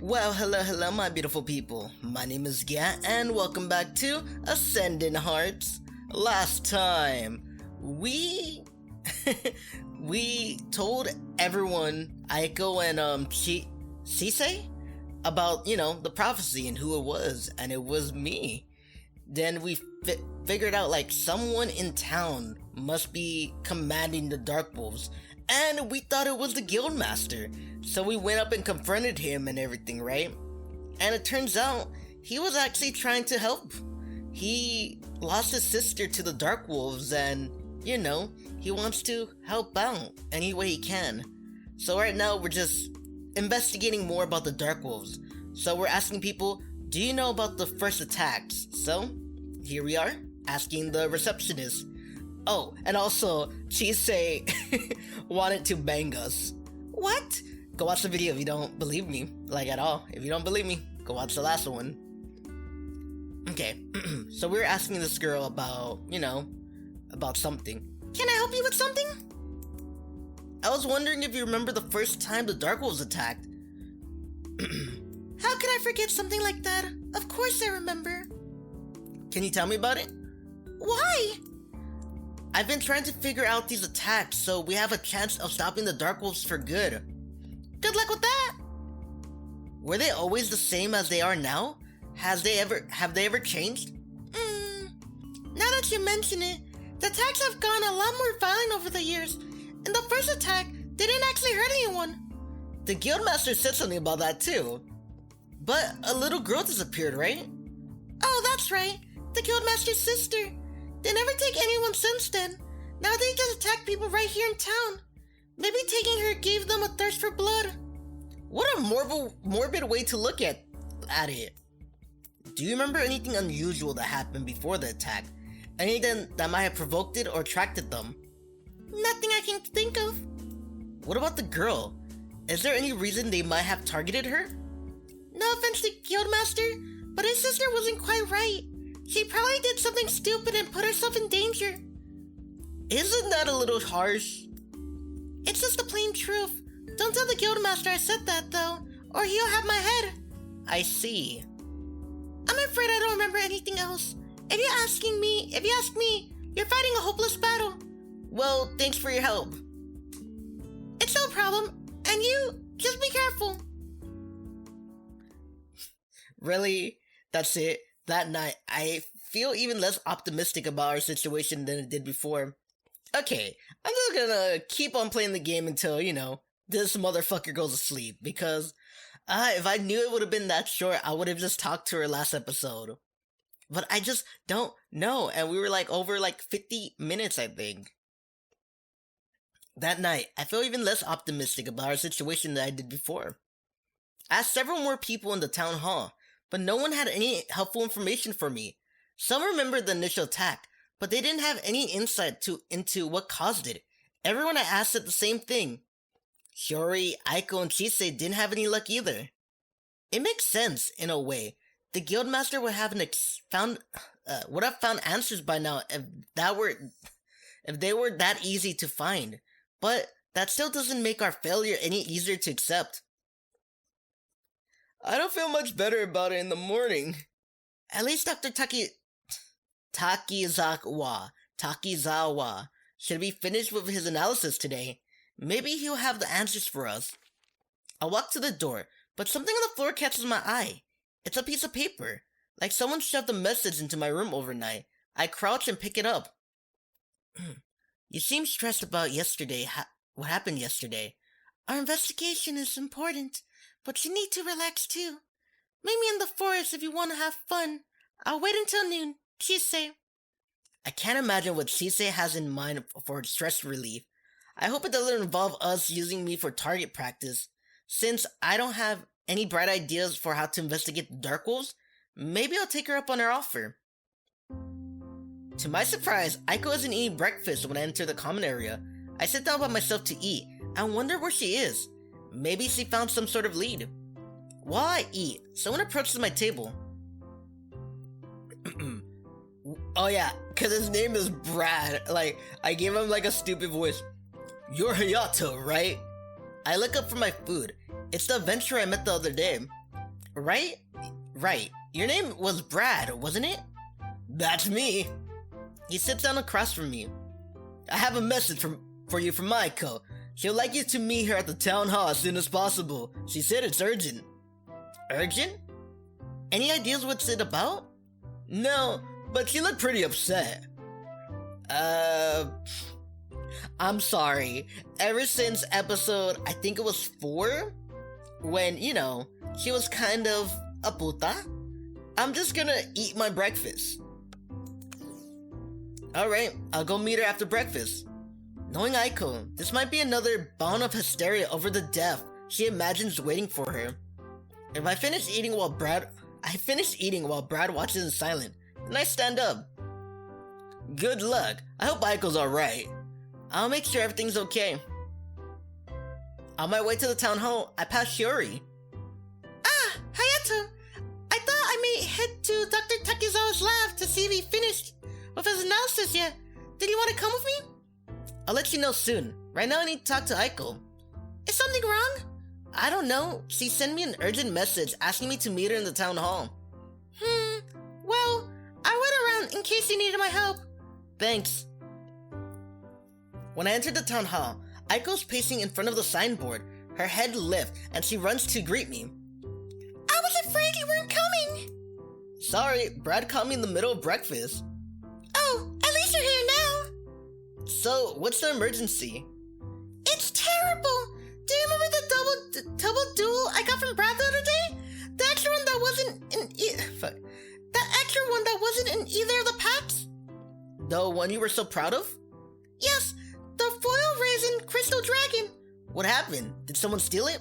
Well, hello, my beautiful people. My name is Gia, and welcome back to Ascendant Hearts. Last time, we we told everyone, Aiko and Shisei, about the prophecy and who it was, and it was me. Then we figured out like someone in town must be commanding the Dark Wolves, and we thought it was the Guildmaster. So we went up and confronted him and everything, right? And it turns out he was actually trying to help. He lost his sister to the Dark Wolves, and he wants to help out any way he can. So right now we're just investigating more about the Dark Wolves. So we're asking people, do you know about the first attacks? So here we are, asking the receptionist. Oh, and also, Chisei wanted to bang us. What? Go watch the video if you don't believe me, like at all. If you don't believe me, go watch the last one. Okay, so we were asking this girl about, about something. Can I help you with something? I was wondering if you remember the first time the Dark Wolves attacked. How could I forget something like that? Of course I remember. Can you tell me about it? Why? I've been trying to figure out these attacks so we have a chance of stopping the Dark Wolves for good. Good luck with that! Were they always the same as they are now? Have they ever changed? Now that you mention it, the attacks have gone a lot more violent over the years. And the first attack didn't actually hurt anyone. The Guildmaster said something about that too. But a little girl disappeared, right? Oh, that's right. The Guildmaster's sister. They never take anyone since then. Now they just attack people right here in town. Maybe taking her gave them a thirst for blood. What a morbid way to look at it. Do you remember anything unusual that happened before the attack? Anything that might have provoked it or attracted them? Nothing I can think of. What about the girl? Is there any reason they might have targeted her? No offense to Guildmaster, but his sister wasn't quite right. She probably did something stupid and put herself in danger. Isn't that a little harsh? It's just the plain truth. Don't tell the Guildmaster I said that though, or he'll have my head. I see. I'm afraid I don't remember anything else. If you ask me, you're fighting a hopeless battle. Well, thanks for your help. It's no problem. And you, just be careful. Really? That's it? That night, I feel even less optimistic about our situation than it did before. Okay, I'm just gonna keep on playing the game until, this motherfucker goes to sleep, because if I knew it would have been that short, I would have just talked to her last episode. But I just don't know, and we were over 50 minutes, I think. That night, I feel even less optimistic about our situation than I did before. I asked several more people in the town hall, but no one had any helpful information for me. Some remembered the initial attack, but they didn't have any insight into what caused it. Everyone I asked said the same thing. Shiori, Aiko, and Chisei didn't have any luck either. It makes sense, in a way. The Guildmaster would have found answers by now if they were that easy to find. But that still doesn't make our failure any easier to accept. I don't feel much better about it in the morning. At least Dr. Takizawa should be finished with his analysis today. Maybe he'll have the answers for us. I walk to the door, but something on the floor catches my eye. It's a piece of paper, like someone shoved a message into my room overnight. I crouch and pick it up. You seem stressed about yesterday. What happened yesterday? Our investigation is important, but you need to relax too. Meet me in the forest if you want to have fun. I'll wait until noon. Chisei. I can't imagine what Chisei has in mind for stress relief. I hope it doesn't involve us using me for target practice. Since I don't have any bright ideas for how to investigate the Dark Wolves, maybe I'll take her up on her offer. To my surprise, Aiko isn't eating breakfast when I enter the common area. I sit down by myself to eat and wonder where she is. Maybe she found some sort of lead. While I eat, someone approaches my table. Oh yeah, cause his name is Brad. I gave him a stupid voice. You're Hayato, right? I look up for my food. It's the adventurer I met the other day. Right? Right. Your name was Brad, wasn't it? That's me. He sits down across from me. I have a message for you from Maiko. She'll like you to meet her at the town hall as soon as possible. She said it's urgent. Urgent? Any ideas what's it about? No, but she looked pretty upset. I'm sorry. Ever since episode, I think it was 4, when, she was kind of a puta, I'm just gonna eat my breakfast. Alright, I'll go meet her after breakfast. Knowing Aiko, this might be another bout of hysteria over the death she imagines waiting for her. If I finish eating while Brad watches in silence, then I stand up. Good luck. I hope Aiko's alright. I'll make sure everything's okay. On my way to the town hall, I pass Shiori. Ah, Hayato! I thought I may head to Dr. Takizawa's lab to see if he finished with his analysis yet. Did you want to come with me? I'll let you know soon. Right now I need to talk to Aiko. Is something wrong? I don't know. She sent me an urgent message asking me to meet her in the town hall. Well, I went around in case you needed my help. Thanks. When I entered the town hall, Aiko's pacing in front of the signboard, her head lifts, and she runs to greet me. I was afraid you weren't coming. Sorry, Brad caught me in the middle of breakfast. Oh, at least you're here now. So, what's the emergency? It's terrible. Do you remember the double duel I got from Brad the other day? The extra one that wasn't in either of the packs? The one you were so proud of? Yes, the foil raisin crystal dragon. What happened? Did someone steal it?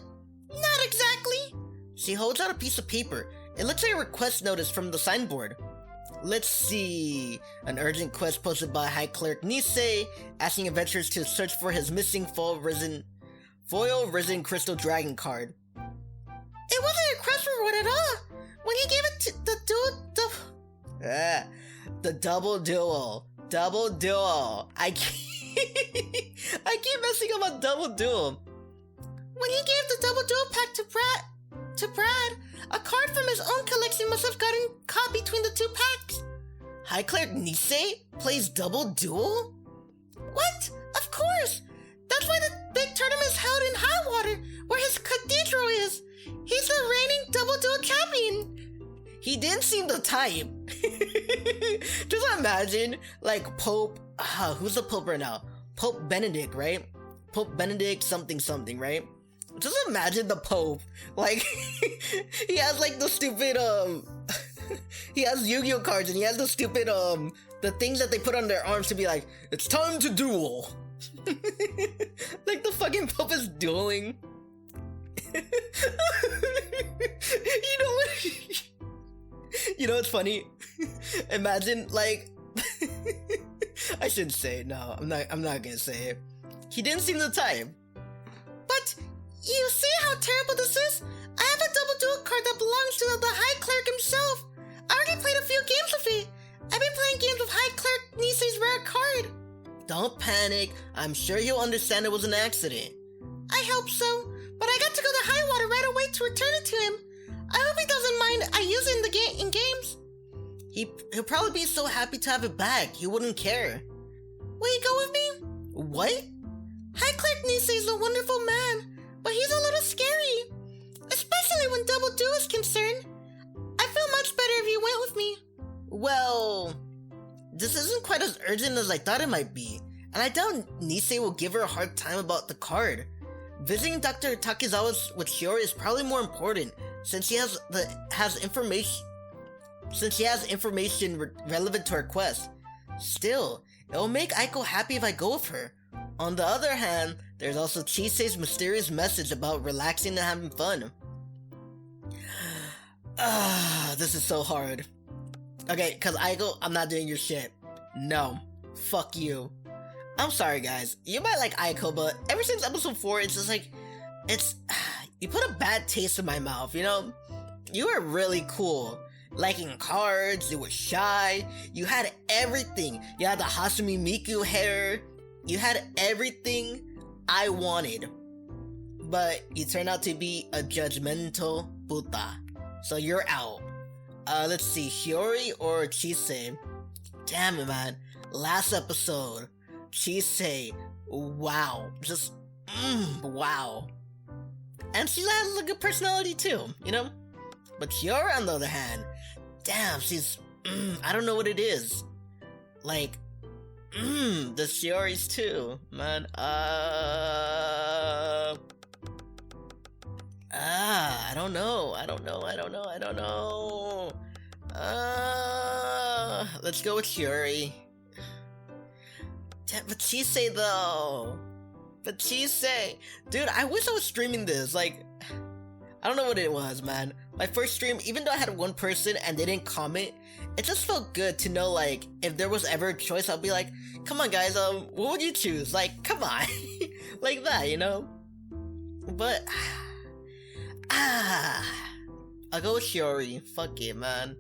Not exactly. She holds out a piece of paper. It looks like a request notice from the signboard. Let's see. An urgent quest posted by High Cleric Nisei, asking adventurers to search for his missing foil risen crystal dragon card. It wasn't a request for reward at all. When he gave it to the double duel. Double duel. I keep messing up on double duel. When he gave the double duel pack to Brad, a card from his own collection must have gotten caught between the two packs. High Cleric Nisei plays double duel? What? Of course! That's why the big tournament is held in Highwater, where his cathedral is. He's the reigning double duel champion. He didn't seem the type. Just imagine, like, Pope... who's the Pope right now? Pope Benedict, right? Pope Benedict something, right? Just imagine the Pope. Like, he has, like, the stupid, he has Yu-Gi-Oh cards, and he has the stupid, the things that they put on their arms to be like, it's time to duel. Like, the fucking Pope is dueling. You know what's funny? Imagine, like... I shouldn't say it, no. I'm not gonna say it. He didn't seem the type. But, you see how terrible this is? I have a double duel card that belongs to the High Cleric himself. I already played a few games with it. I've been playing games with High Cleric Nisei's rare card. Don't panic. I'm sure he'll understand it was an accident. I hope so. But I got to go to Highwater right away to return it to him. I hope he doesn't mind I use it in games. He'll probably be so happy to have it back. He wouldn't care. Will you go with me? What? High Cleric Nisei is a wonderful man, but he's a little scary. Especially when double duel is concerned. I feel much better if you went with me. Well, this isn't quite as urgent as I thought it might be, and I doubt Nisei will give her a hard time about the card. Visiting Dr. Takizawa with Shiori is probably more important, since she has information relevant to her quest. Still, it will make Aiko happy if I go with her. On the other hand, there's also Chisei's mysterious message about relaxing and having fun. This is so hard. Okay, cause Aiko, I'm not doing your shit. No. Fuck you. I'm sorry guys, you might like Aiko, but ever since episode 4, it's just like, you put a bad taste in my mouth, you know? You were really cool. Liking cards, you were shy, you had everything. You had the Hasumi Miku hair, you had everything I wanted. But you turned out to be a judgmental puta. So you're out. Let's see, Shiori or Chisei? Damn it, man. Last episode, Chisei, wow. Just, wow. And she has a good personality too, you know? But Shiori, on the other hand, damn, she's, I don't know what it is. Like, the Shioris too, man. I don't know. Let's go with Shiori. Damn, but Chisei though. But Chisei. Dude, I wish I was streaming this. Like, I don't know what it was, man. My first stream, even though I had one person and they didn't comment, it just felt good to know, like, if there was ever a choice, I'll be like, come on guys, what would you choose? Like, come on. Like that, you know? But, I'll go with Shiori. Fuck it, man.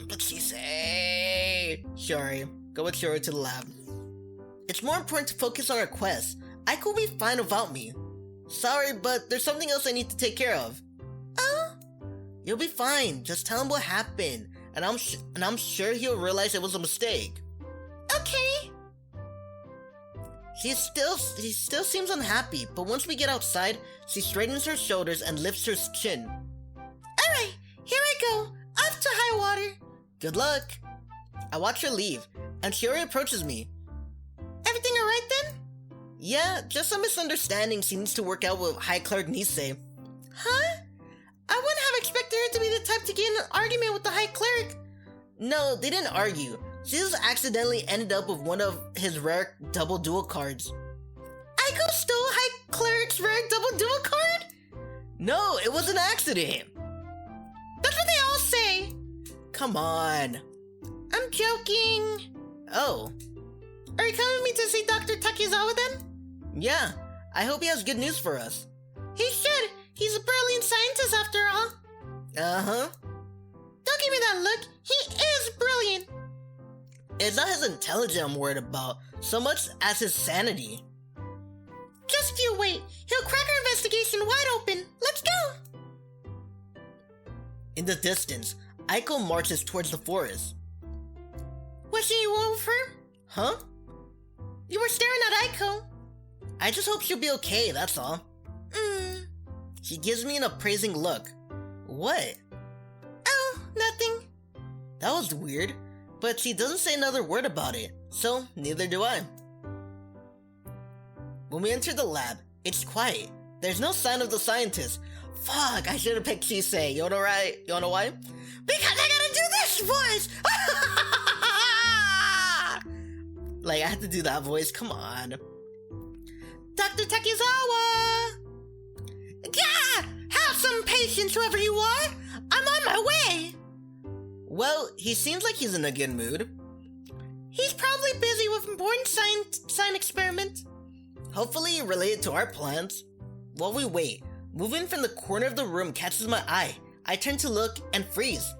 But Chisei. Shiori. Go with Shiori to the lab. It's more important to focus on our quest. Aiko will be fine without me. Sorry, but there's something else I need to take care of. Oh? You'll be fine. Just tell him what happened. And I'm sure he'll realize it was a mistake. Okay. She still seems unhappy, but once we get outside, she straightens her shoulders and lifts her chin. Alright, here I go. Off to high water. Good luck. I watch her leave, and Shiori approaches me. Everything alright then? Yeah, just some misunderstanding she needs to work out with High Clerk Nisei. Huh? I wouldn't have expected her to be the type to get in an argument with the High Cleric. No, they didn't argue. She just accidentally ended up with one of his rare double duel cards. Aiko stole High Cleric's rare double duel card? No, it was an accident. That's what they all say. Come on. I'm joking. Oh. Are you coming with me to see Dr. Takizawa then? Yeah, I hope he has good news for us. He should. He's a brilliant scientist after all. Uh-huh. Don't give me that look. He is brilliant. It's not his intelligence I'm worried about, so much as his sanity. Just you wait. He'll crack our investigation wide open. Let's go. In the distance, Aiko marches towards the forest. Wishing you over? Huh? You were staring at Aiko. I just hope she'll be okay, that's all. She gives me an appraising look. What? Oh, nothing. That was weird, but she doesn't say another word about it, so neither do I. When we enter the lab, it's quiet. There's no sign of the scientist. Fuck, I should have picked Chisei. You know why? Because I gotta do this voice! Like, I had to do that voice, come on. Dr. Takizawa! Gah! Have some patience, whoever you are! I'm on my way! Well, he seems like he's in a good mood. He's probably busy with important science experiment. Hopefully related to our plans. While we wait, moving from the corner of the room catches my eye. I turn to look and freeze.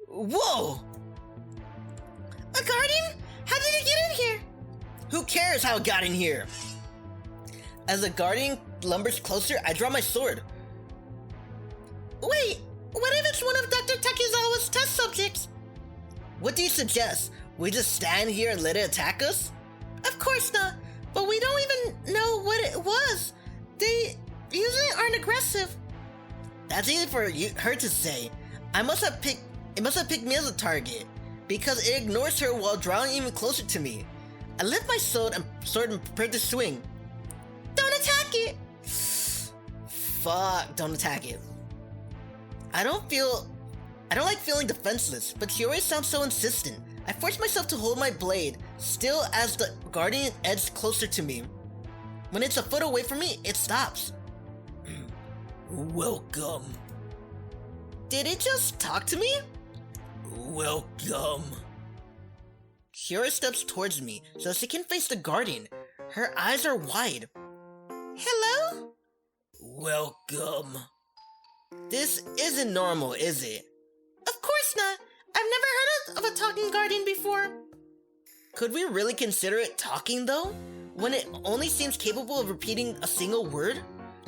Whoa! A guardian? How did it get in here? Who cares how it got in here? As the guardian lumbers closer, I draw my sword. Wait, what if it's one of Dr. Takizawa's test subjects? What do you suggest? We just stand here and let it attack us? Of course not, but we don't even know what it was. They usually aren't aggressive. That's easy for her to say. It must have picked me as a target, because it ignores her while drawing even closer to me. I lift my sword and prepare to swing. Don't attack it! Fuck, don't attack it. I don't like feeling defenseless, but she always sounds so insistent. I force myself to hold my blade, still as the guardian edges closer to me. When it's a foot away from me, it stops. Welcome. Did it just talk to me? Welcome. Shiori steps towards me so she can face the guardian. Her eyes are wide. Hello? Welcome. This isn't normal, is it? Of course not. I've never heard of a talking guardian before. Could we really consider it talking though? When it only seems capable of repeating a single word?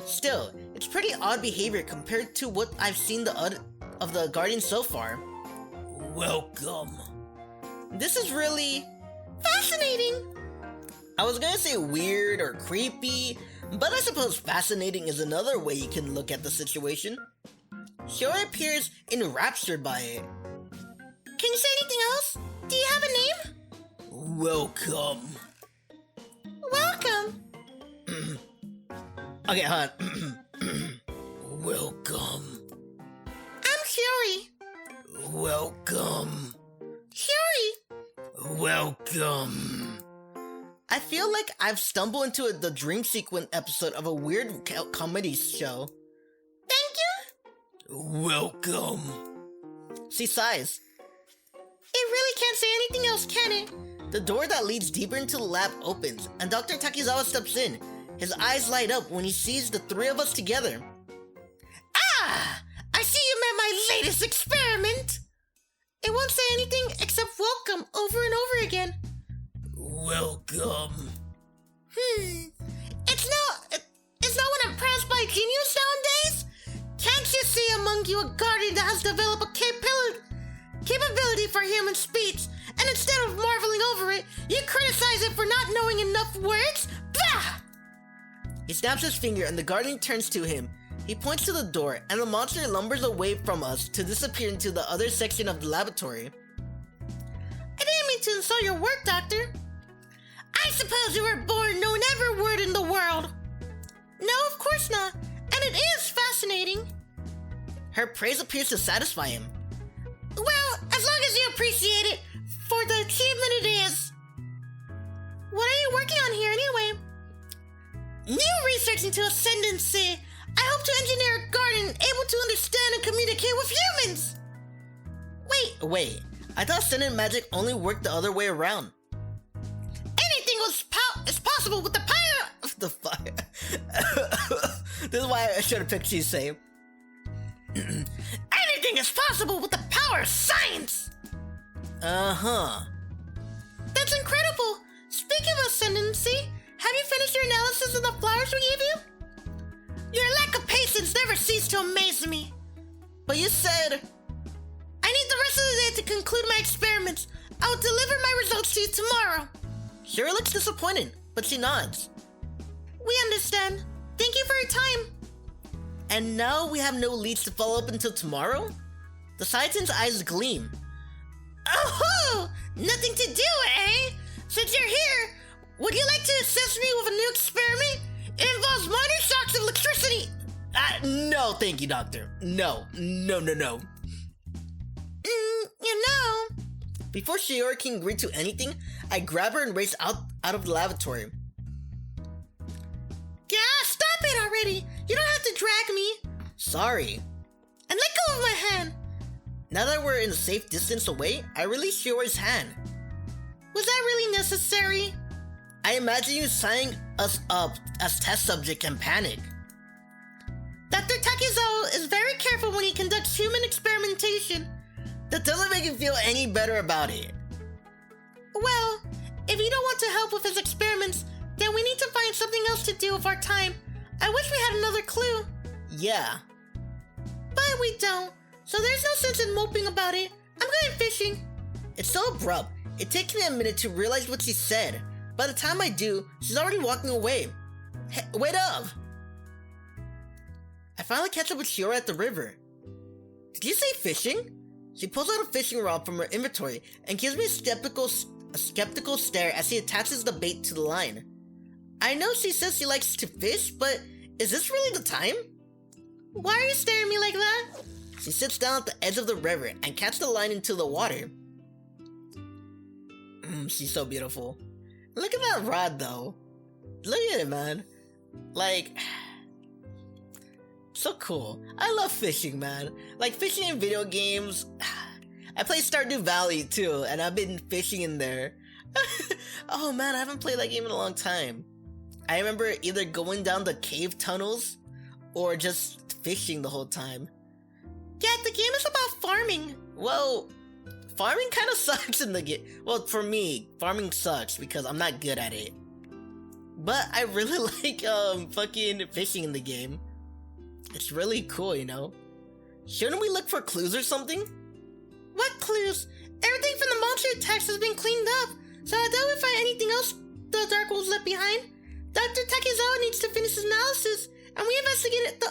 Still, It's pretty odd behavior compared to what I've seen of the Guardians so far. Welcome. This is really fascinating. I was gonna say weird or creepy, but I suppose fascinating is another way you can look at the situation. Shiori appears enraptured by it. Can you say anything else? Do you have a name? Welcome. Welcome. Okay, hold on. Welcome. I'm Shiori. Welcome. Shiori. Welcome. I feel like I've stumbled into the dream sequence episode of a weird comedy show. Thank you. Welcome. She sighs. It really can't say anything else, can it? The door that leads deeper into the lab opens, and Dr. Takizawa steps in. His eyes light up when he sees the three of us together. Ah! I see you met my latest experiment! It won't say anything except welcome over and over again. Welcome. It's not when I'm praised by genius nowadays? Can't you see among you a guardian that has developed a capability for human speech, and instead of marveling over it, you criticize it for not knowing enough words? Bah! He snaps his finger and the guardian turns to him. He points to the door and the monster lumbers away from us to disappear into the other section of the laboratory. I didn't mean to insult your work, Doctor. I suppose you were born knowing every word in the world. No, of course not. And it is fascinating. Her praise appears to satisfy him. Well, as long as you appreciate it for the achievement it is. What are you working on here anyway? New research into ascendancy. I hope to engineer a guardian able to understand and communicate with humans. Wait. I thought ascendant magic only worked the other way around. Anything is possible with the power of the fire. This is why I should have picked you, say. Anything is possible with the power of science. Uh-huh. That's incredible. Speaking of ascendancy, have you finished your analysis of the flowers we gave you? Your lack of patience never ceased to amaze me. But you said... I need the rest of the day to conclude my experiments. I will deliver my results to you tomorrow. Shiori looks disappointed, but she nods. We understand. Thank you for your time. And now we have no leads to follow up until tomorrow? The Saitan's eyes gleam. Oh, nothing to do, eh? Since you're here, would you like to assist me with a new experiment? It involves minor shocks of electricity. No, thank you, Doctor. No. You know. Before Shiori can agree to anything, I grab her and race out of the lavatory. Yeah, stop it already. You don't have to drag me. Sorry. And let go of my hand. Now that we're in a safe distance away, I release Shiori's hand. Was that really necessary? I imagine you signing us up as test subject and panic. Dr. Takizawa is very careful when he conducts human experimentation. That doesn't make you feel any better about it. Well, if you don't want to help with his experiments, then we need to find something else to do with our time. I wish we had another clue. Yeah. But we don't, so there's no sense in moping about it. I'm going fishing. It's so abrupt. It takes me a minute to realize what she said. By the time I do, she's already walking away. Hey, wait up! I finally catch up with Shiori at the river. Did you say fishing? She pulls out a fishing rod from her inventory and gives me a skeptical stare as she attaches the bait to the line. I know she says she likes to fish, but is this really the time? Why are you staring at me like that? She sits down at the edge of the river and casts the line into the water. She's so beautiful. Look at that rod, though. Look at it, man. Like, so cool. I love fishing, man. Like, fishing in video games. I play Stardew Valley, too, and I've been fishing in there. Oh, man, I haven't played that game in a long time. I remember either going down the cave tunnels or just fishing the whole time. Yeah, the game is about farming. Well, farming kind of sucks in the game. Well, for me, farming sucks because I'm not good at it. But I really like fucking fishing in the game. It's really cool, you know? Shouldn't we look for clues or something? What clues? Everything from the monster attacks has been cleaned up, so I doubt we find anything else the Dark Wolves left behind. Dr. Takizawa needs to finish his analysis, and we investigated the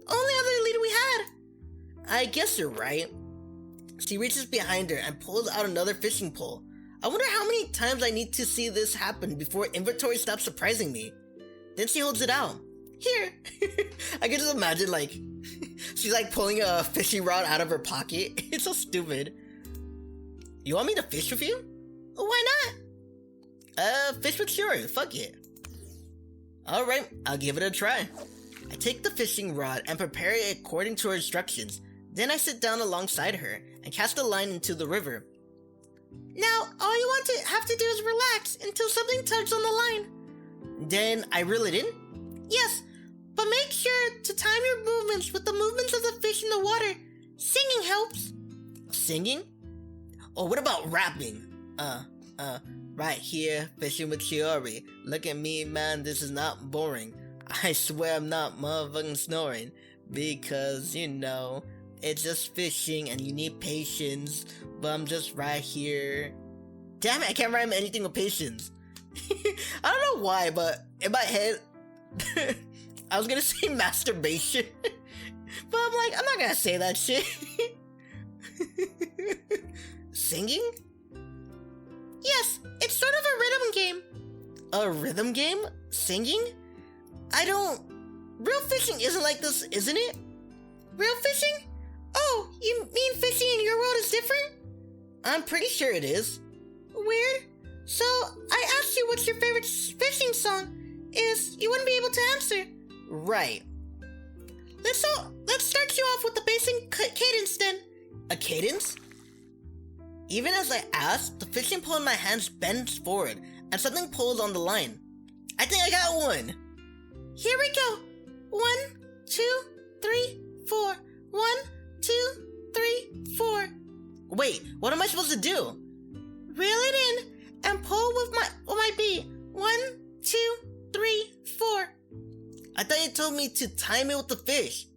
only other lead we had. I guess you're right. She reaches behind her and pulls out another fishing pole. I wonder how many times I need to see this happen before inventory stops surprising me. Then she holds it out. Here. I can just imagine, like, she's like pulling a fishing rod out of her pocket. It's so stupid. You want me to fish with you? Why not? Fish with Shiori. Fuck it. Alright, I'll give it a try. I take the fishing rod and prepare it according to her instructions. Then I sit down alongside her and cast a line into the river. Now, all you have to do is relax until something tugs on the line. Then I reel it in? Yes, but make sure to time your movements with the movements of the fish in the water. Singing helps. Singing? Or what about rapping? Right here, fishing with Shiori. Look at me, man, this is not boring. I swear I'm not motherfucking snoring. Because, you know, it's just fishing and you need patience. But I'm just right here. Damn it, I can't rhyme anything with patience. I don't know why, but in my head, I was gonna say masturbation. But I'm like, I'm not gonna say that shit. Singing? Yes, it's sort of a rhythm game. A rhythm game? Singing? Real fishing isn't like this, isn't it? Real fishing? Oh, you mean fishing in your world is different? I'm pretty sure it is. Weird. So, I asked you what's your favorite fishing song is. You wouldn't be able to answer. Right. Let's start you off with the basic cadence then. A cadence? Even as I ask, the fishing pole in my hands bends forward and something pulls on the line. I think I got one. Here we go. 1, 2, 3, 4. 1, 2, 3, 4. Wait, what am I supposed to do? Reel it in and pull with my beat. 1, 2, 3, 4. I thought you told me to time it with the fish.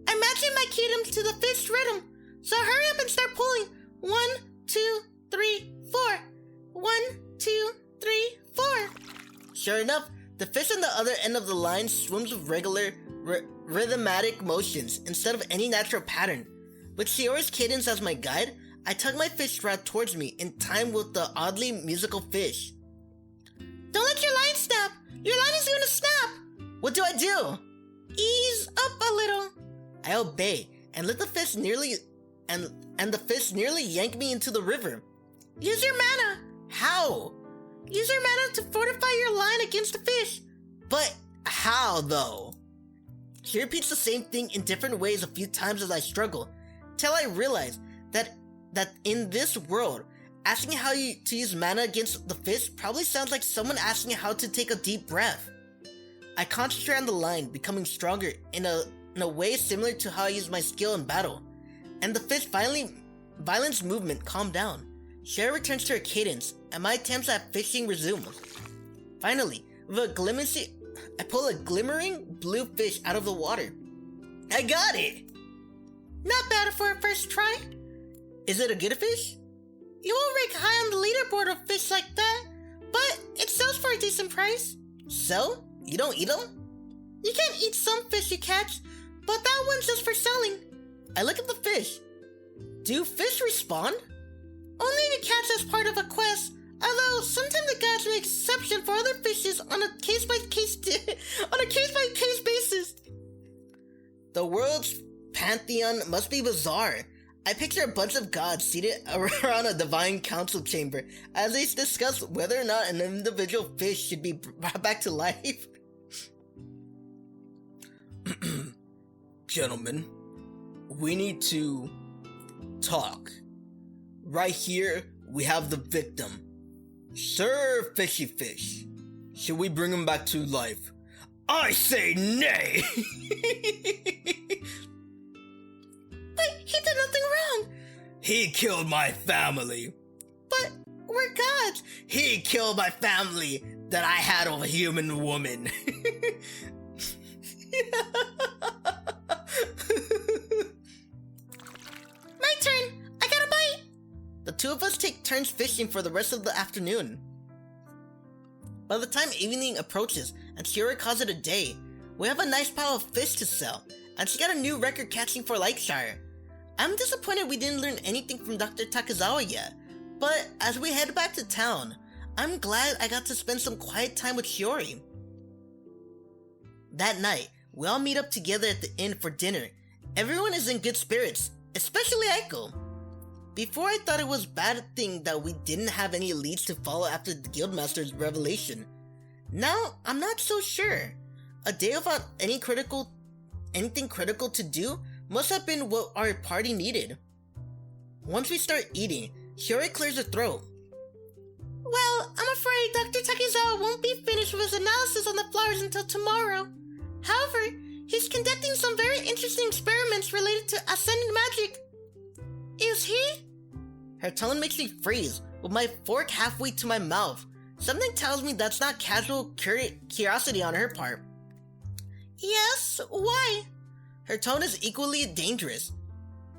I'm matching my cadence to the fish rhythm, so hurry up and start pulling. 1, 2, 3, 4. 1, 2, 3, 4. Sure enough, the fish on the other end of the line swims with regular, rhythmatic motions instead of any natural pattern. With Shiori's cadence as my guide, I tug my fish rod towards me in time with the oddly musical fish. Don't let your line snap! Your line is going to snap! What do I do? Ease up a little. I obey and let the fish nearly yank me into the river. Use your mana. How? Use your mana to fortify your line against the fish. But how though? She repeats the same thing in different ways a few times as I struggle, till I realize that in this world, asking how to use mana against the fish probably sounds like someone asking how to take a deep breath. I concentrate on the line, becoming stronger in a way similar to how I use my skill in battle, and the fish violence movement calmed down. Shiori returns to her cadence, and my attempts at fishing resume. Finally, with I pull a glimmering blue fish out of the water. I got it! Not bad for a first try. Is it a good fish? You won't rank high on the leaderboard of fish like that, but it sells for a decent price. Sell? You don't eat them? You can eat some fish you catch, but that one's just for selling. I look at the fish. Do fish respawn? Only if you catch as part of a quest, although sometimes the gods make exception for other fishes on a case-by-case basis. The world's pantheon must be bizarre. I picture a bunch of gods seated around a divine council chamber as they discuss whether or not an individual fish should be brought back to life. Gentlemen, we need to talk. Right here, we have the victim. Sir Fishy Fish. Should we bring him back to life? I say nay! But he did nothing wrong. He killed my family. But we're gods. He killed my family that I had of a human woman. two of us take turns fishing for the rest of the afternoon. By the time evening approaches and Shiori calls it a day, we have a nice pile of fish to sell, and she got a new record catching for Lightshire. I'm disappointed we didn't learn anything from Dr. Takezawa yet, but as we head back to town, I'm glad I got to spend some quiet time with Shiori. That night, we all meet up together at the inn for dinner. Everyone is in good spirits, especially Aiko. Before, I thought it was a bad thing that we didn't have any leads to follow after the Guildmaster's revelation. Now, I'm not so sure. A day without anything critical to do must have been what our party needed. Once we start eating, Shiori clears her throat. Well, I'm afraid Dr. Takezawa won't be finished with his analysis on the flowers until tomorrow. However, he's conducting some very interesting experiments related to ascendant magic. Is he? Her tone makes me freeze, with my fork halfway to my mouth. Something tells me that's not casual curiosity on her part. Yes, why? Her tone is equally dangerous.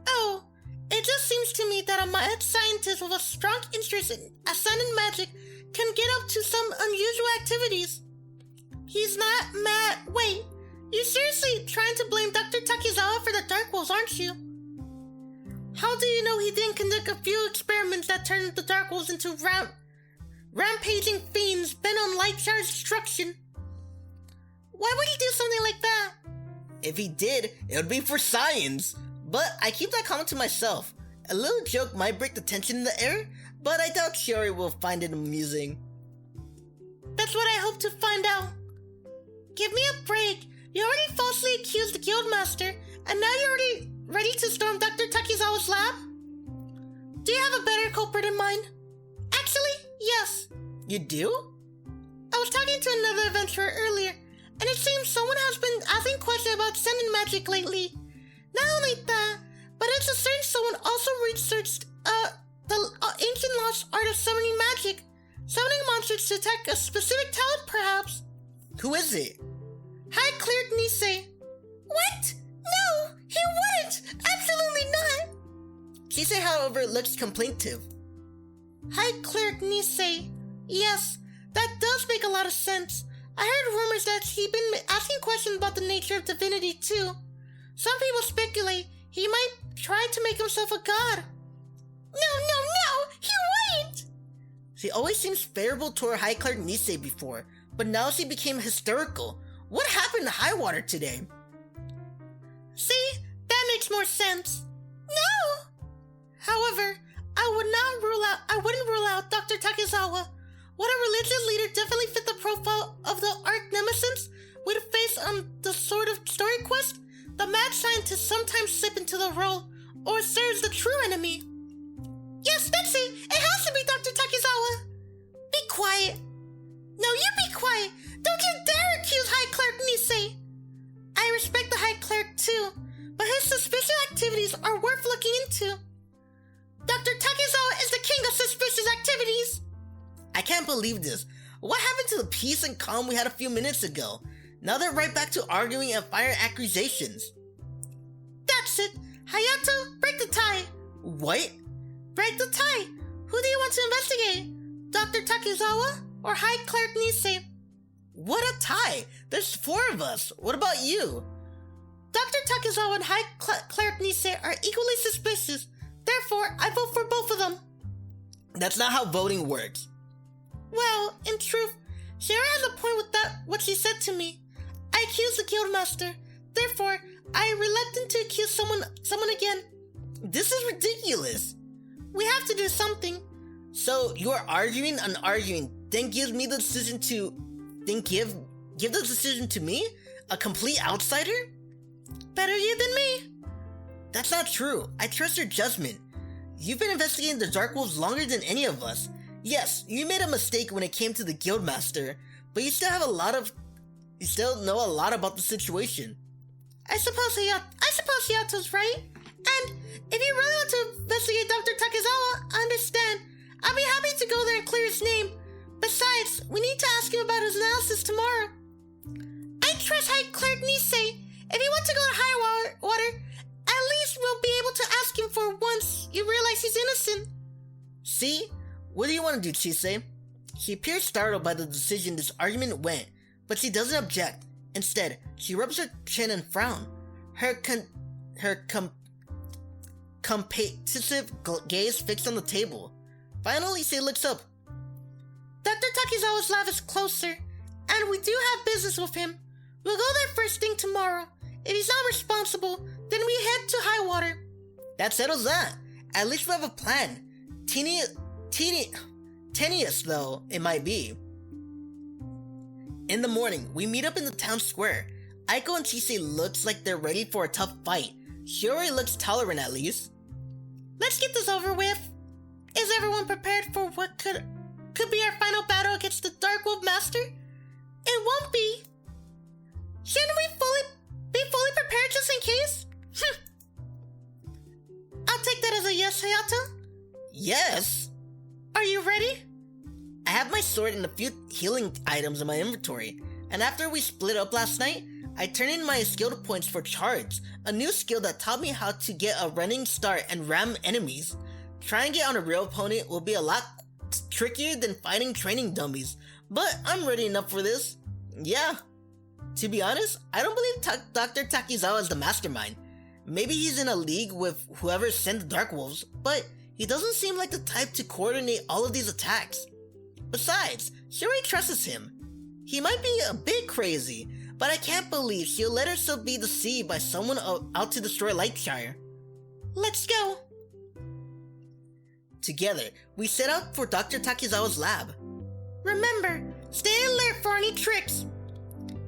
Oh, it just seems to me that a mad scientist with a strong interest in ascendant magic can get up to some unusual activities. He's not mad. Wait, you're seriously trying to blame Dr. Takezawa for the Dark Wolves, aren't you? How do you know he didn't conduct a few experiments that turned the Dark Wolves into rampaging fiends bent on Lightshire's destruction? Why would he do something like that? If he did, it would be for science. But I keep that comment to myself. A little joke might break the tension in the air, but I doubt Shiori will find it amusing. That's what I hope to find out. Give me a break. You already falsely accused the Guildmaster, and now you're already ready to storm Dr. Takezawa's lab? Do you have a better culprit in mind? Actually, yes. You do? I was talking to another adventurer earlier, and it seems someone has been asking questions about ascendant magic lately. Not only that, but it's a certain someone also researched the ancient lost art of summoning magic. Summoning monsters to attack a specific talent, perhaps. Who is it? High Cleric Nisei. What? No, he wouldn't! Absolutely not! Nisei, however, looks complaintive. High Cleric Nisei. Yes, that does make a lot of sense. I heard rumors that he'd been asking questions about the nature of divinity, too. Some people speculate he might try to make himself a god. No, he wouldn't! She always seems favorable toward High Cleric Nisei before, but now she became hysterical. What happened to Highwater today? See, that makes more sense. No! However, I wouldn't rule out Dr. Takezawa. What a religious leader definitely fit the profile of the arch nemesis with a face on the sort of story quest. The mad scientist sometimes slip into the role, or serves the true enemy. Yes, that's it. It has to be Dr. Takezawa. Be quiet. No, you be quiet. Don't you dare accuse High Cleric Nisei. I respect the High Cleric too, but his suspicious activities are worth looking into. Dr. Takezawa is the king of suspicious activities. I can't believe this. What happened to the peace and calm we had a few minutes ago? Now they're right back to arguing and firing accusations. That's it. Hayato, break the tie. What? Break the tie. Who do you want to investigate? Dr. Takezawa or High Cleric Nisei? What a tie! There's 4 of us. What about you? Dr. Takezawa and High Cleric Nisei are equally suspicious. Therefore, I vote for both of them. That's not how voting works. Well, in truth, Shiori has a point with what she said to me. I accused the Guildmaster. Therefore, I am reluctant to accuse someone again. This is ridiculous. We have to do something. So you are arguing and arguing, then give me the decision to... Then give the decision to me? A complete outsider? Better you than me. That's not true. I trust your judgment. You've been investigating the Dark Wolves longer than any of us. Yes, you made a mistake when it came to the Guildmaster, but you still know a lot about the situation. I suppose Hayato's right. And if you really want to investigate Dr. Takezawa, I understand. I'll be happy to go there and clear his name. Besides, we need to ask him about his analysis tomorrow. I trust High Cleric Nisei. If you want to go to high water, at least we'll be able to ask him for once you realize he's innocent. See? What do you want to do, Chise? She appears startled by the decision this argument went, but she doesn't object. Instead, she rubs her chin and frowns. Her competitive gaze fixed on the table. Finally, she looks up. Dr. Takizawa's lab is closer, and we do have business with him. We'll go there first thing tomorrow. If he's not responsible, then we head to Highwater. That settles that. At least we have a plan. Tenuous though it might be. In the morning, we meet up in the town square. Aiko and Chise looks like they're ready for a tough fight. Shiori looks tolerant at least. Let's get this over with. Is everyone prepared for what could be our final battle against the Dark Wolf Master? It won't be. Shouldn't we be fully prepared just in case? I'll take that as a yes, Hayato. Yes. Are you ready? I have my sword and a few healing items in my inventory, and after we split up last night, I turned in my skill points for charge, a new skill that taught me how to get a running start and ram enemies. Trying to get on a real opponent will be a lot trickier than fighting training dummies, but I'm ready enough for this. Yeah. To be honest, I don't believe Dr. Takizawa is the mastermind. Maybe he's in a league with whoever sent the Dark Wolves, but he doesn't seem like the type to coordinate all of these attacks. Besides, Shiori trusts him. He might be a bit crazy, but I can't believe she'll let herself be deceived by someone out to destroy Lightshire. Let's go. Together, we set out for Dr. Takizawa's lab. Remember, stay alert for any tricks.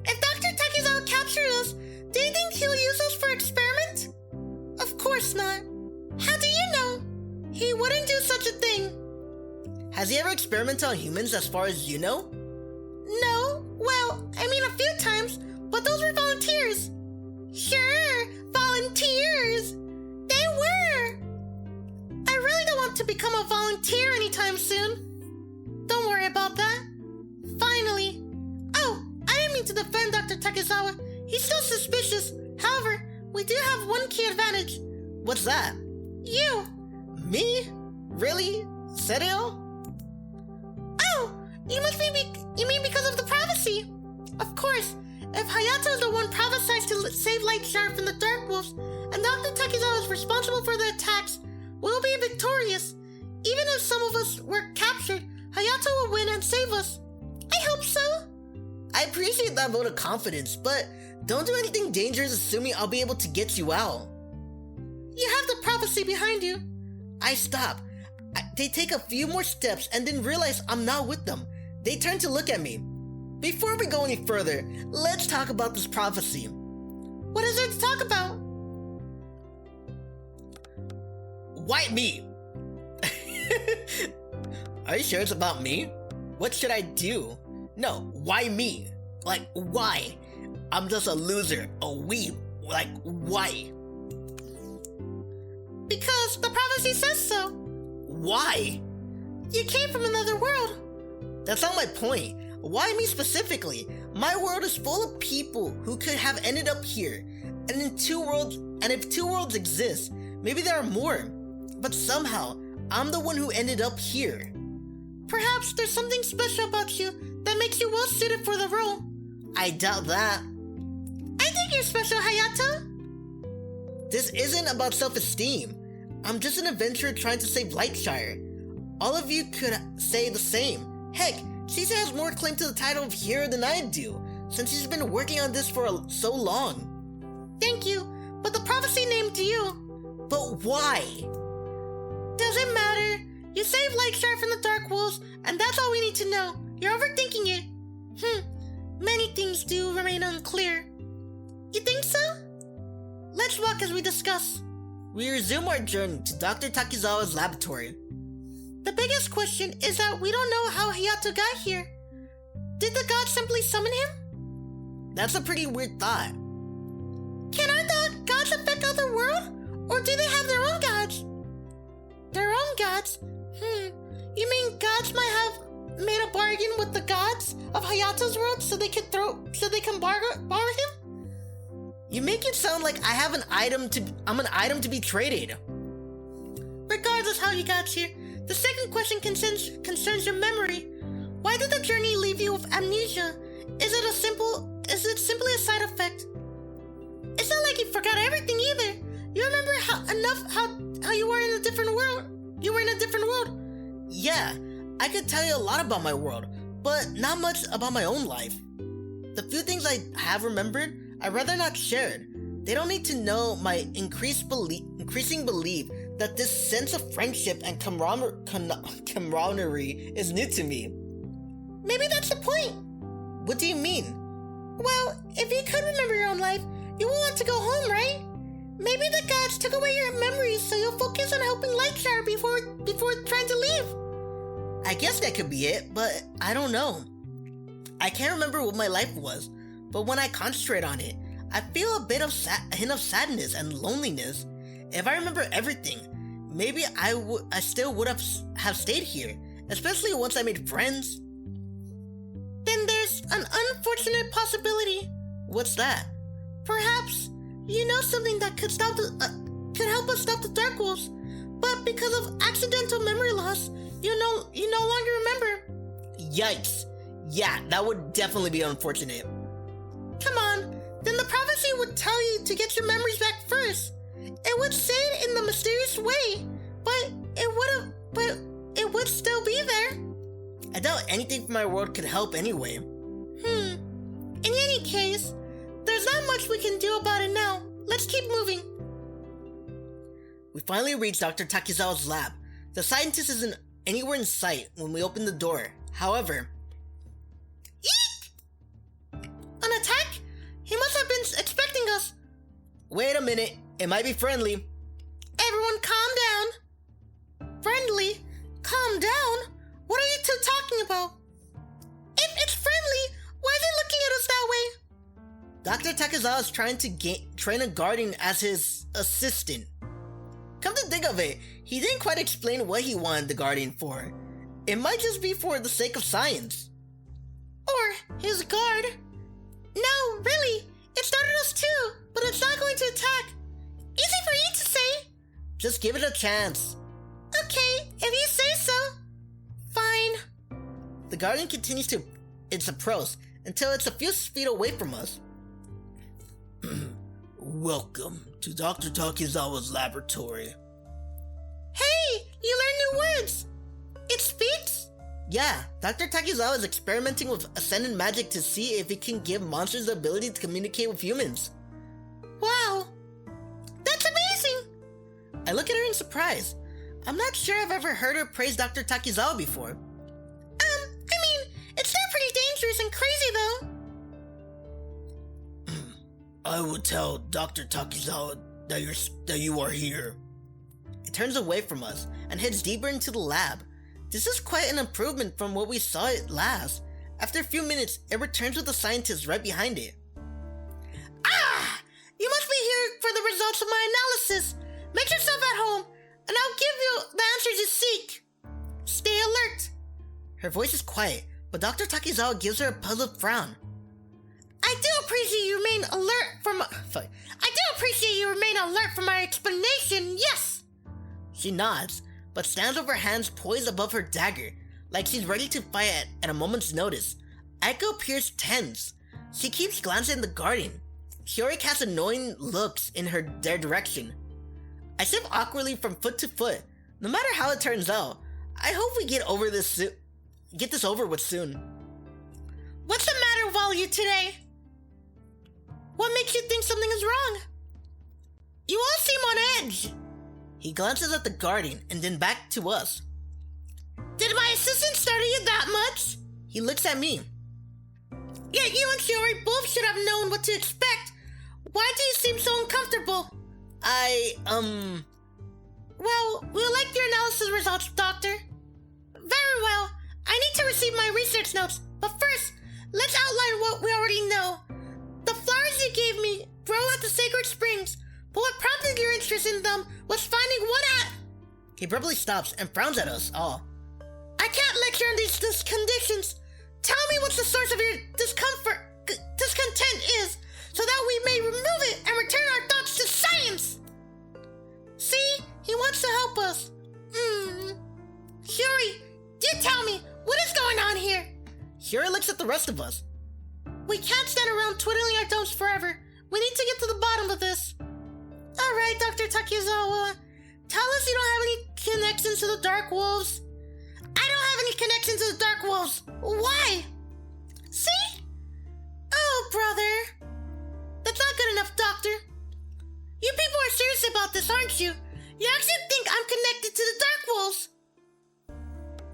If Dr. Takizawa captures us, do you think he'll use us for experiment? Of course not. How do you know? He wouldn't do such a thing. Has he ever experimented on humans as far as you know? No. Well, I mean a few times, but those were volunteers. Sure, volunteers. They were. I really don't want to become a volunteer anytime soon. Don't worry about that. Finally. Oh, I didn't mean to defend Dr. Takizawa. He's still suspicious. However, we do have one key advantage. What's that? You. Me? Really? Serio? Oh, you mean because of the prophecy? Of course, if Hayato is the one prophesied to save Lightshire from the Dark Wolves, and Dr. Takizawa is responsible for the attacks, we'll be victorious. Even if some of us were captured, Hayato will win and save us. I hope so. I appreciate that vote of confidence, but don't do anything dangerous assuming I'll be able to get you out. You have the prophecy behind you. I stop. They take a few more steps and then realize I'm not with them. They turn to look at me. Before we go any further, let's talk about this prophecy. What is there to talk about? Why me? Are you sure it's about me? What should I do? No, why me? Like, why? I'm just a loser, a weeb. Like, why? Because the prophecy says so. Why? You came from another world. That's not my point. Why me specifically? My world is full of people who could have ended up here. And if two worlds exist, maybe there are more. But somehow, I'm the one who ended up here. Perhaps there's something special about you that makes you well suited for the role. I doubt that. I think you're special, Hayato. This isn't about self-esteem. I'm just an adventurer trying to save Lightshire. All of you could say the same. Heck, Chise has more claim to the title of hero than I do, since she's been working on this for so long. Thank you, but the prophecy named you. But why? Doesn't matter. You saved Lightshire from the Dark Wolves, and that's all we need to know. You're overthinking it. Many things do remain unclear. You think so? Let's walk as we discuss. We resume our journey to Dr. Takizawa's laboratory. The biggest question is that we don't know how Hayato got here. Did the gods simply summon him? That's a pretty weird thought. Can our gods affect other worlds? Or do they have their own gods? Their own gods? You mean gods might have made a bargain with the gods of Hayato's world so they can borrow him? You make it sound like I'm an item to be traded. Regardless how you got here, The second question concerns your memory. Why did the journey leave you with amnesia? Is it simply a side effect? It's not like you forgot everything either. You remember how you were in a different world. You were in a different world. Yeah, I could tell you a lot about my world, but not much about my own life. The few things I have remembered, I'd rather not share it. They don't need to know my increasing belief that this sense of friendship and camaraderie is new to me. Maybe that's the point. What do you mean? Well, if you could remember your own life, you would want to go home, right? Maybe the gods took away your memories so you'll focus on helping Lightshire before trying to leave. I guess that could be it, but I don't know. I can't remember what my life was, but when I concentrate on it, I feel a bit of hint of sadness and loneliness. If I remember everything, maybe I still would have stayed here, especially once I made friends. Then there's an unfortunate possibility. What's that? Perhaps you know something that could help us stop the Dark Wolves, but because of accidental memory loss, you no longer remember. Yikes! Yeah, that would definitely be unfortunate. Come on, then the prophecy would tell you to get your memories back first. It would say it in the mysterious way, but it would still be there. I doubt anything from my world could help anyway. In any case, there's not much we can do about it now. Let's keep moving. We finally reached Dr. Takizawa's lab. The scientist isn't anywhere in sight when we open the door. However... Eek! An attack? He must have been expecting us. Wait a minute. It might be friendly. Everyone calm down. Friendly? Calm down? What are you two talking about? If it's friendly, why is it looking at us that way? Dr. Takizawa is trying to train a guardian as his assistant. Come to think of it, he didn't quite explain what he wanted the guardian for. It might just be for the sake of science. Or his guard. No, really, it started us too, but it's not going to attack. Easy for you to say. Just give it a chance. Okay, if you say so. Fine. The guardian continues its approach until it's a few feet away from us. Welcome to Dr. Takizawa's laboratory. Hey, you learned new words. It speaks? Yeah, Dr. Takizawa is experimenting with Ascendant magic to see if it can give monsters the ability to communicate with humans. Wow, that's amazing. I look at her in surprise. I'm not sure I've ever heard her praise Dr. Takizawa before. It's still pretty dangerous and crazy though. I would tell Dr. Takizawa that you are here. It turns away from us and heads deeper into the lab. This is quite an improvement from what we saw it last. After a few minutes, it returns with the scientist right behind it. Ah! You must be here for the results of my analysis. Make yourself at home, and I'll give you the answers you seek. Stay alert. Her voice is quiet, but Dr. Takizawa gives her a puzzled frown. I do appreciate you remain alert for my explanation, yes! She nods, but stands with her hands poised above her dagger, like she's ready to fight at a moment's notice. Aiko appears tense. She keeps glancing at the guardian. Shiori casts annoying looks in their direction. I shift awkwardly from foot to foot. No matter how it turns out, I hope we get this over with soon. What's the matter with all of you today? What makes you think something is wrong? You all seem on edge. He glances at the guardian and then back to us. Did my assistant startle you that much? He looks at me. Yeah, you and Shiori both should have known what to expect. Why do you seem so uncomfortable? Well, we'll like your analysis results, Doctor. Very well. I need to receive my research notes, but first, let's outline what we already know. The flowers you gave me grow at the sacred springs, but what prompted your interest in them was finding one at... He abruptly stops and frowns at us all. I can't lecture on these conditions. Tell me what the source of your discontent is, so that we may remove it and return our thoughts to science. See, he wants to help us. you tell me, what is going on here? Shiori looks at the rest of us. We can't stand around twiddling our thumbs forever. We need to get to the bottom of this. Alright, Dr. Takizawa. Tell us you don't have any connections to the Dark Wolves. I don't have any connections to the Dark Wolves. Why? See? Oh, brother. That's not good enough, Doctor. You people are serious about this, aren't you? You actually think I'm connected to the Dark Wolves?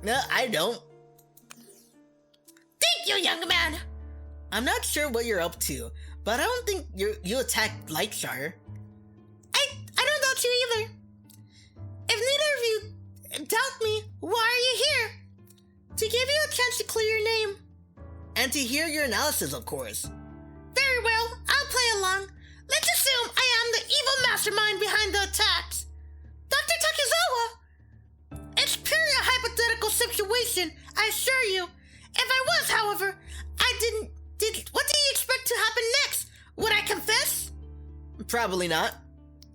No, I don't. Thank you, young man. I'm not sure what you're up to, but I don't think you attacked Lightshire. I don't doubt you either. If neither of you doubt me, why are you here? To give you a chance to clear your name. And to hear your analysis, of course. Very well, I'll play along. Let's assume I am the evil mastermind behind the attacks. Dr. Takizawa! It's purely a hypothetical situation, I assure you. If I was, however, what do you expect to happen next? Would I confess? Probably not.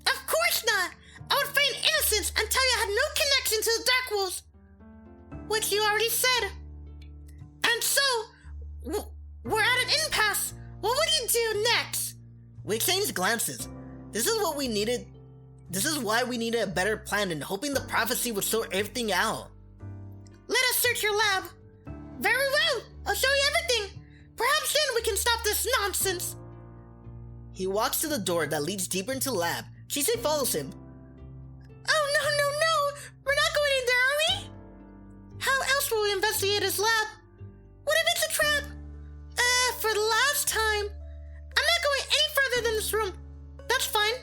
Of course not! I would feign innocence and tell you I had no connection to the Dark Wolves. Which you already said. And so, we're at an impasse. What would you do next? We exchanged glances. This is what we needed. This is why we needed a better plan and hoping the prophecy would sort everything out. Let us search your lab. Very well. I'll show you everything. Perhaps then we can stop this nonsense. He walks to the door that leads deeper into the lab. Shisei follows him. Oh, no. We're not going in there, are we? How else will we investigate his lab? What if it's a trap? For the last time. I'm not going any further than this room. That's fine.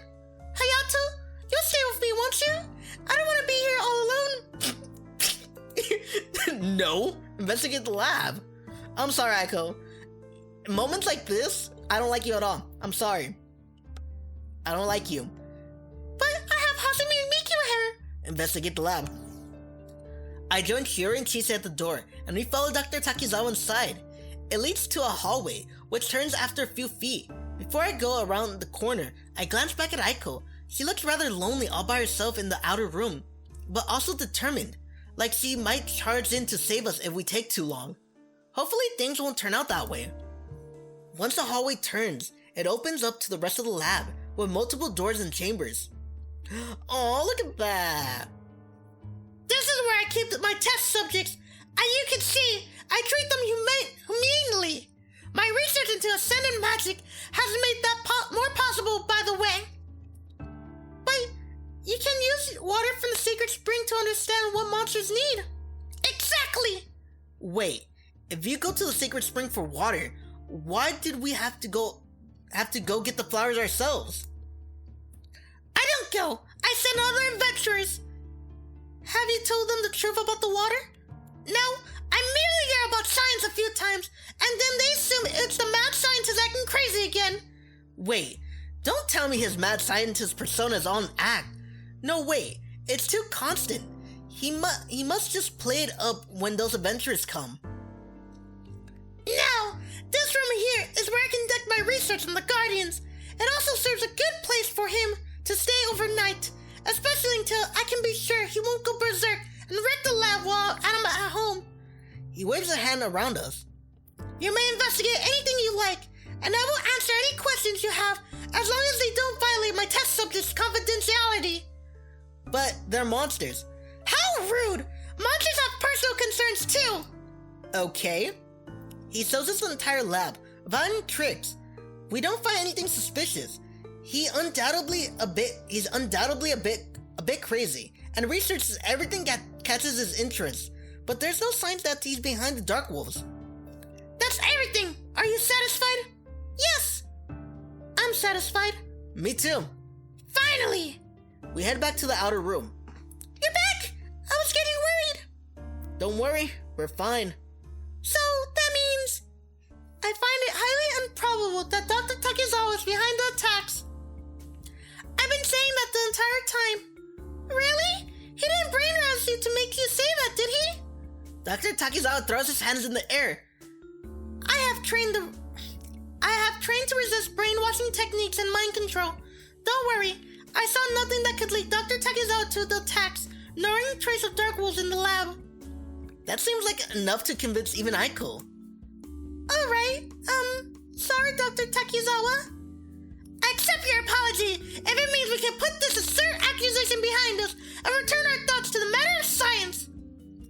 Hayato, you'll stay with me, won't you? I don't want to be here all alone. No, investigate the lab. I'm sorry, Aiko. In moments like this, I don't like you at all. I'm sorry. I don't like you. But I have Hasumi and Miku here. Investigate the lab. I joined Shiori and Chisei at the door, and we follow Dr. Takizawa inside. It leads to a hallway, which turns after a few feet. Before I go around the corner, I glance back at Aiko. She looks rather lonely all by herself in the outer room, but also determined, like she might charge in to save us if we take too long. Hopefully things won't turn out that way. Once the hallway turns, it opens up to the rest of the lab, with multiple doors and chambers. Oh, look at that! This is where I keep my test subjects. As you can see, I treat them humanely. My research into Ascendant magic has made that more possible, by the way. But you can use water from the sacred spring to understand what monsters need. Exactly! Wait, if you go to the sacred spring for water, why did we have to go get the flowers ourselves? I don't go. I send other adventurers. Have you told them the truth about the water? No, I merely hear about science a few times, and then they assume it's the mad scientist acting crazy again. Wait, don't tell me his mad scientist persona is on act. No, wait, it's too constant. He must just play it up when those adventurers come. Now, this room here is where I conduct my research on the Guardians. It also serves a good place for him to stay overnight, especially until I can be sure he won't go berserk and wreck the lab while I'm at home. He waves a hand around us. You may investigate anything you like, and I will answer any questions you have as long as they don't violate my test subject's confidentiality. But they're monsters. How rude! Monsters have personal concerns too! Okay. He shows us the entire lab, without any tricks. We don't find anything suspicious. He's undoubtedly a bit crazy, and researches everything that catches his interest. But there's no signs that he's behind the Dark Wolves. That's everything! Are you satisfied? Yes! I'm satisfied. Me too. Finally! We head back to the outer room. You're back! I was getting worried. Don't worry, we're fine. So, that means... I find it highly improbable that Dr. Takizawa is behind the attacks. I've been saying that the entire time. Really? He didn't brainwash you to make you say that, did he? Dr. Takizawa throws his hands in the air. I have trained to resist brainwashing techniques and mind control. Don't worry, I saw nothing that could lead Dr. Takizawa to the attacks, nor any trace of Dark Wolves in the lab. That seems like enough to convince even Aiko. Alright, sorry, Dr. Takizawa. I accept your apology if it means we can put this absurd accusation behind us and return our thoughts to the matter of science.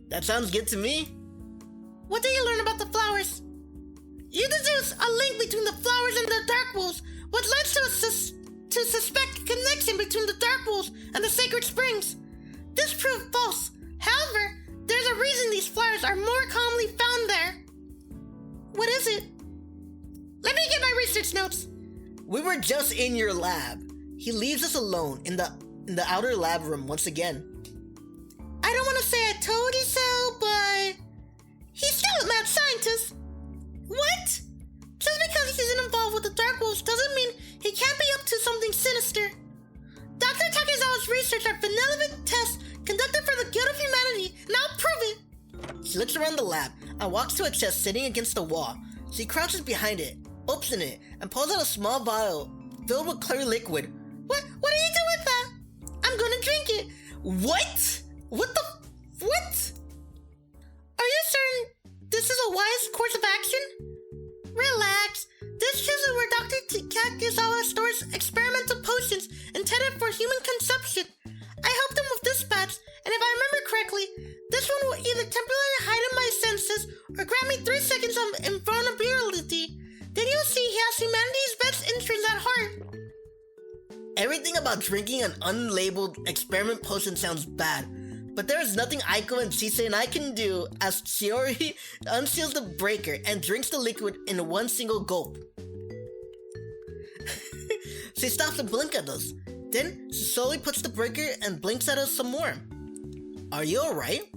That sounds good to me. What did you learn about the flowers? You deduce a link between the flowers and the dark wolves, which leads to suspect a connection between the dark wolves and the sacred springs. This proved false. However, there's a reason these flowers are more commonly found there. What is it? Let me get my research notes. We were just in your lab. He leaves us alone in the outer lab room once again. I don't want to say I told you so, but he's still a mad scientist. What? Just because he's involved with the Dark Wolves doesn't mean he can't be up to something sinister. Dr. Takezawa's research are benevolent tests conducted for the good of humanity, and I'll prove it. She looks around the lab and walks to a chest sitting against the wall. She crouches behind it, opens it, and pulls out a small vial filled with clear liquid. What do you do with that? I'm gonna drink it. What? What? Are you certain this is a wise course of action? Relax. This chest is where Dr. Takezawa stores experimental potions intended for human consumption. I helped him with this batch, and if I remember correctly, this one will either temporarily heighten my senses or grant me 3 seconds of invulnerability. Then you'll see he has humanity's best interests at heart. Everything about drinking an unlabeled experiment potion sounds bad, but there is nothing Aiko and Chise and I can do as Shiori unseals the breaker and drinks the liquid in one single gulp. She stops to blink at us. Then she slowly puts the breaker and blinks at us some more. Are you alright?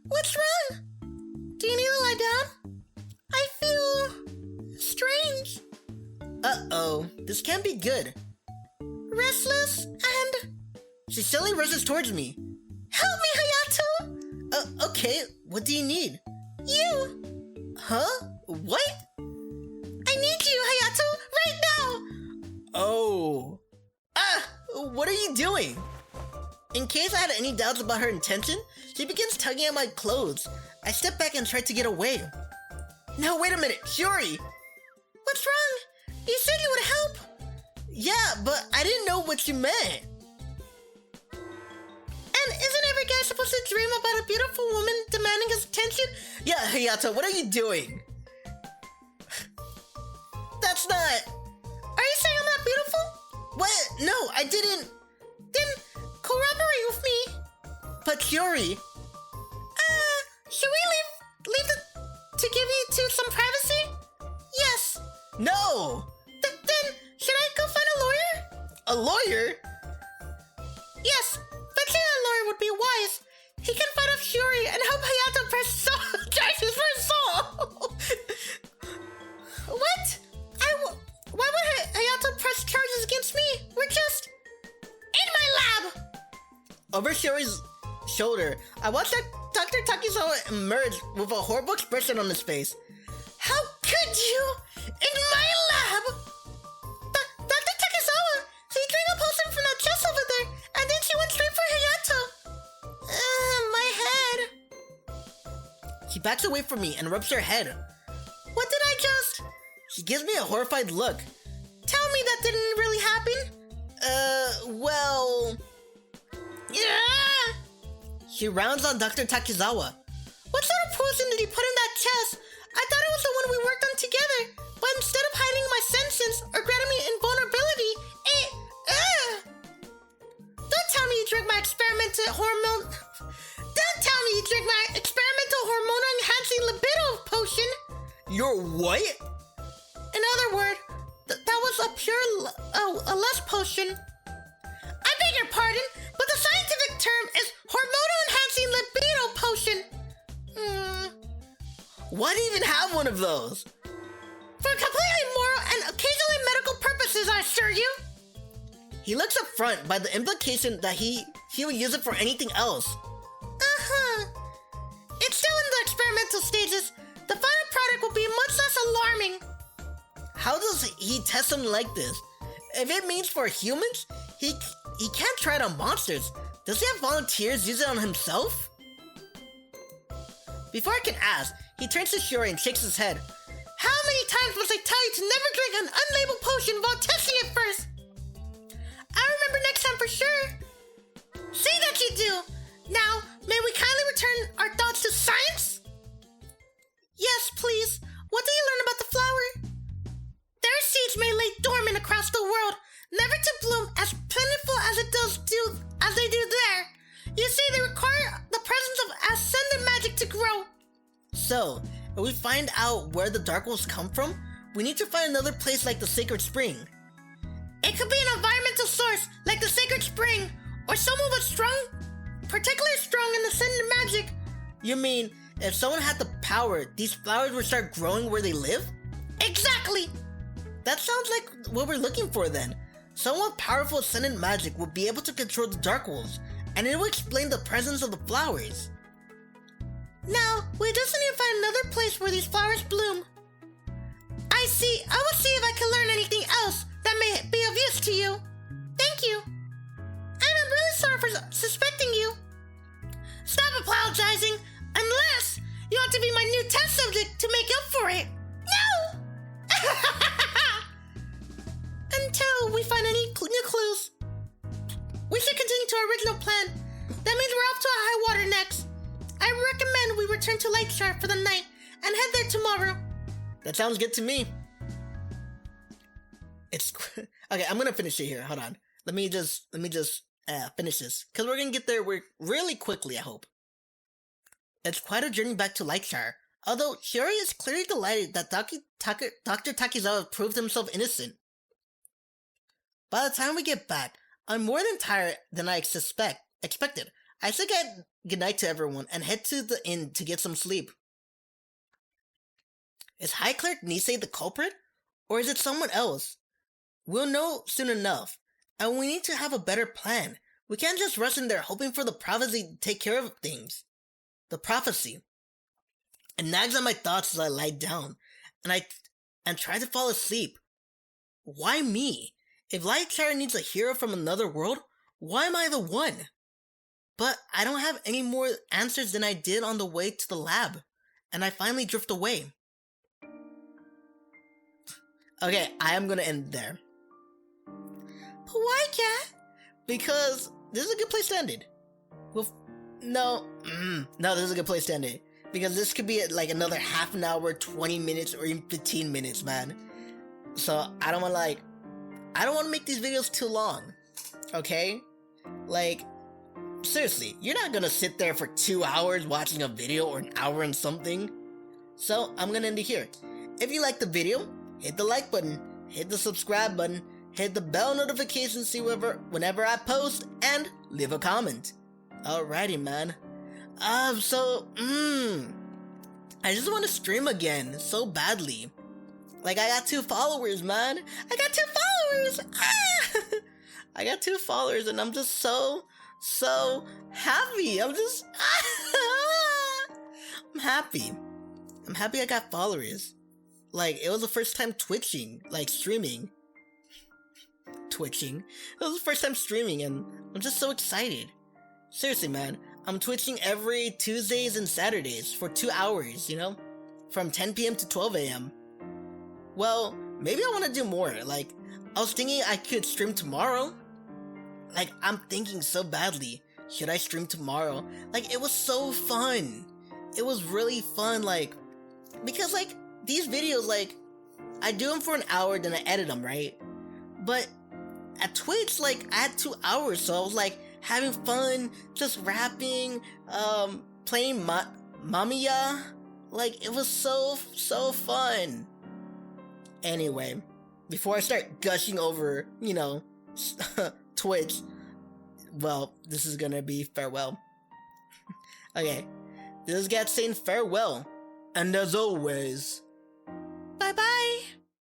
What's wrong? Do you need to lie down? I feel strange. Uh-oh, this can't be good. Restless and... She suddenly rushes towards me. Help me, Hayato! Okay, what do you need? You! Huh? What? I need you, Hayato, right now! Oh. Ah! What are you doing? In case I had any doubts about her intention, she begins tugging at my clothes. I step back and try to get away. No, wait a minute, Shiori! What's wrong? You said you would help. Yeah, but I didn't know what you meant. And isn't every guy supposed to dream about a beautiful woman demanding his attention? Yeah, Hayato, what are you doing? That's not... Are you saying I'm not beautiful? What? No, I didn't... Then corroborate with me. But Shiori... Should we leave to give you two some privacy? Yes. No! Then should I go find a lawyer? A lawyer? Yes, fetching a lawyer would be wise. He can fight off Shiori and help Hayato press charges for assault. What? Why would Hayato press charges against me? We're just in my lab. Over Shiori's shoulder, I watched Dr. Takizawa emerge with a horrible expression on his face. How could you? In my lab? Dr. Takizawa, she drank a potion from that chest over there, and then she went straight for Hayato. My head. She backs away from me and rubs her head. What did I just... She gives me a horrified look. Tell me that didn't really happen? Well... Yeah! She rounds on Dr. Takizawa. What sort of potion did he put in that chest? I thought it was the one we worked on together, but instead of hiding my senses or granting me invulnerability, it... Don't tell me you drank my experimental hormone... Don't tell me you drank my experimental hormone-enhancing libido potion! Your what? In other words, that was a pure... a lust potion. I beg your pardon, but the scientific term is hormonal-enhancing libido potion. Why do you even have one of those? For completely moral and occasionally medical purposes, I assure you. He looks up front by the implication that he would use it for anything else. It's still in the experimental stages. The final product will be much less alarming. How does he test something like this? If it means for humans, he can't try it on monsters. Does he have volunteers use it on himself? Before I can ask, he turns to Shiori and shakes his head. How many times must I tell you to never drink an unlabeled potion while testing it first? I'll remember next time for sure. See that you do. Now, may we kindly return our thoughts to science? Yes, please. What did you learn about the flower? Their seeds may lay dormant across the world, never to bloom as plentiful as they do there. You see, they require the presence of ascendant magic to grow. So, if we find out where the Dark Wolves come from, we need to find another place like the Sacred Spring. It could be an environmental source, like the Sacred Spring, or someone with particularly strong in ascendant magic. You mean, if someone had the power, these flowers would start growing where they live? Exactly! That sounds like what we're looking for then. Someone with powerful ascendant magic would be able to control the Dark Wolves, and it would explain the presence of the flowers. Now, we just need to find another place where these flowers bloom. I see. I will see if I can learn anything else that may be of use to you. Thank you. I'm really sorry for suspecting you. Stop apologizing, unless you want to be my new test subject to make up for it. No! Until we find any new clues. We should continue to our original plan. That means we're off to a high water next. I recommend we return to Lightshire for the night and head there tomorrow. That sounds good to me. Okay, I'm gonna finish it here. Hold on. Let me just finish this, because we're gonna get there really quickly, I hope. It's quite a journey back to Lightshire, although Shiori is clearly delighted that Dr. Takizawa proved himself innocent. By the time we get back, I'm more tired than I expected. I say goodnight to everyone and head to the inn to get some sleep. Is High Cleric Nisei the culprit? Or is it someone else? We'll know soon enough, and we need to have a better plan. We can't just rush in there hoping for the prophecy to take care of things. The prophecy. It nags at my thoughts as I lie down, and try to fall asleep. Why me? If Lightshire needs a hero from another world, why am I the one? But I don't have any more answers than I did on the way to the lab, and I finally drift away. Okay, I am gonna end there. But why, Cat? Because this is a good place to end it. Well, no, this is a good place to end it. Because this could be like another half an hour, 20 minutes, or even 15 minutes, man. So I don't want to make these videos too long, okay? Like, seriously, you're not gonna sit there for 2 hours watching a video or an hour and something. So I'm gonna end it here. If you liked the video, hit the like button, hit the subscribe button, hit the bell notification to see whenever I post, and leave a comment. Alrighty, man. I just want to stream again so badly. Like, I got 2 followers, man. I got 2 followers! Ah! I got 2 followers, and I'm just so happy. I'm happy. I'm happy I got followers. Like, it was the first time streaming. It was the first time streaming, and I'm just so excited. Seriously, man. I'm twitching every Tuesdays and Saturdays for 2 hours, from 10 p.m. to 12 a.m. Well, maybe I want to do more. Like, I was thinking I could stream tomorrow. Like, I'm thinking so badly. Should I stream tomorrow? Like, it was so fun. It was really fun, because, these videos, I do them for an hour, then I edit them, right? But at Twitch, I had 2 hours, so I was, having fun, just rapping, playing Mamiya. It was so fun. Anyway, before I start gushing over, Twitch, well, this is gonna be farewell. Okay, this is Gat saying farewell, and as always,